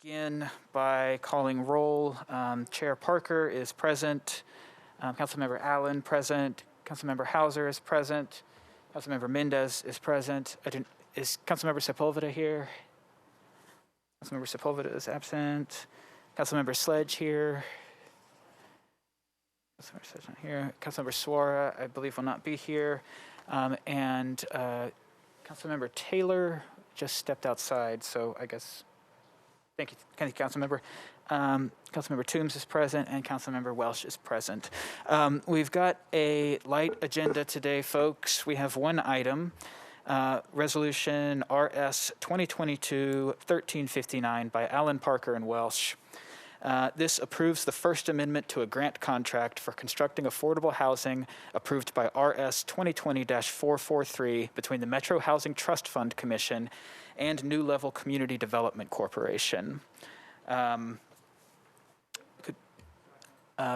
begin by calling roll. Chair Parker is present. Councilmember Allen present. Councilmember Hauser is present. Councilmember Mendez is present. Is Councilmember Sepulveda here? Councilmember Sepulveda is absent. Councilmember Sledge here. Councilmember Sledge not here. Councilmember Suara, I believe, will not be here. And Councilmember Taylor just stepped outside, so I guess, thank you, Councilmember. Councilmember Toombs is present and Councilmember Welsh is present. We've got a light agenda today, folks. We have one item, Resolution RS 2022-1359 by Allen, Parker, and Welsh. This approves the First Amendment to a grant contract for constructing affordable housing approved by RS 2020-443 between the Metro Housing Trust Fund Commission and New Level Community Development Corporation.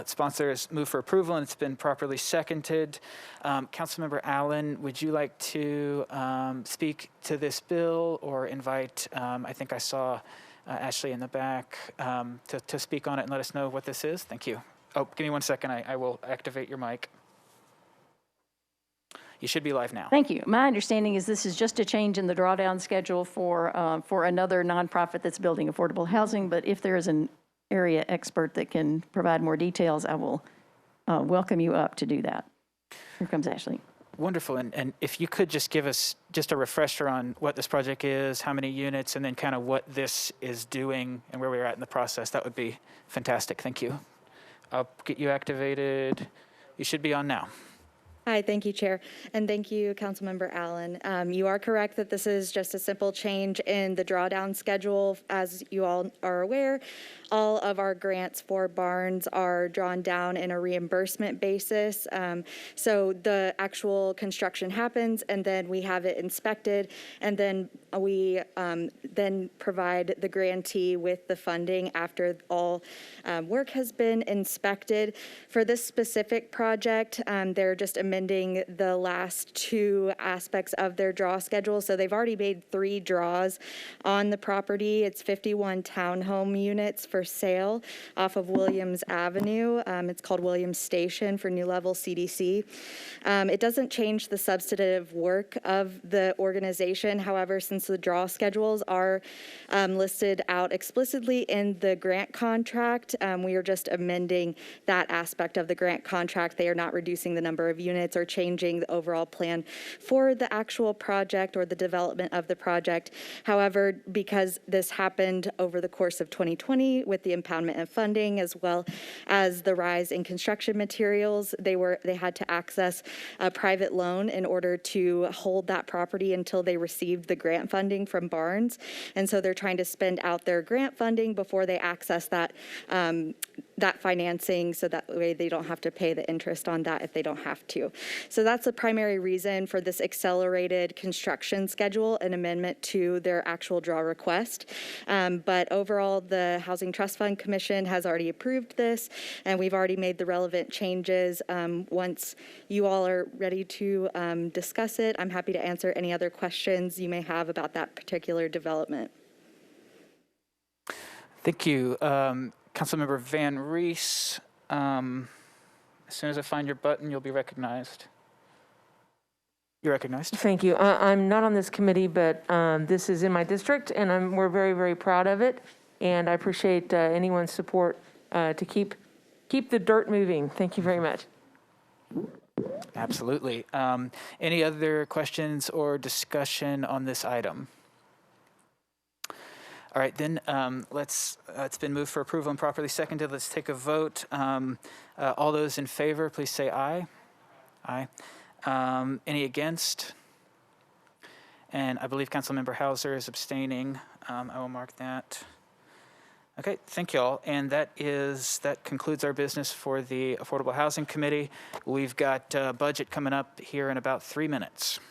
Sponsors move for approval, and it's been properly seconded. Councilmember Allen, would you like to speak to this bill or invite, I think I saw Ashley in the back, to speak on it and let us know what this is? Thank you. Oh, give me 1 second. I will activate your mic. You should be live now. Thank you. My understanding is this is just a change in the drawdown schedule for another nonprofit that's building affordable housing, but if there is an area expert that can provide more details, I will welcome you up to do that. Here comes Ashley. Wonderful. And if you could just give us just a refresher on what this project is, how many units, and then kind of what this is doing and where we're at in the process, that would be fantastic. Thank you. I'll get you activated. You should be on now. Hi, thank you, Chair, and thank you, Councilmember Allen. You are correct that this is just a simple change in the drawdown schedule. As you all are aware, all of our grants for barns are drawn down in a reimbursement basis. So the actual construction happens, and then we have it inspected, and then we then provide the grantee with the funding after all work has been inspected. For this specific project, they're just amending the last two aspects of their draw schedule. So they've already made 3 draws on the property. It's 51 townhome units for sale off of Williams Avenue. It's called Williams Station for New Level CDC. It doesn't change the substantive work of the organization. However, since the draw schedules are listed out explicitly in the grant contract, we are just amending that aspect of the grant contract. They are not reducing the number of units or changing the overall plan for the actual project or the development of the project. However, because this happened over the course of 2020 with the impoundment of funding as well as the rise in construction materials, they had to access a private loan in order to hold that property until they received the grant funding from Barnes. And so they're trying to spend out their grant funding before they access that that financing, so that way they don't have to pay the interest on that if they don't have to. So that's the primary reason for this accelerated construction schedule, an amendment to their actual draw request. But overall, the Housing Trust Fund Commission has already approved this, and we've already made the relevant changes. Once you all are ready to discuss it, I'm happy to answer any other questions you may have about that particular development. Thank you. Councilmember Van Rees, as soon as I find your button, you'll be recognized. You're recognized. Thank you. I'm not on this committee, but this is in my district, and we're very, very proud of it. And I appreciate anyone's support to keep the dirt moving. Thank you very much. Absolutely. Any other questions or discussion on this item? All right, then it's been moved for approval and properly seconded. Let's take a vote. All those in favor, please say aye. Aye. Any against? And I believe Councilmember Hauser is abstaining. I will mark that. Okay, thank you all. And that concludes our business for the Affordable Housing Committee. We've got budget coming up here in about 3 minutes.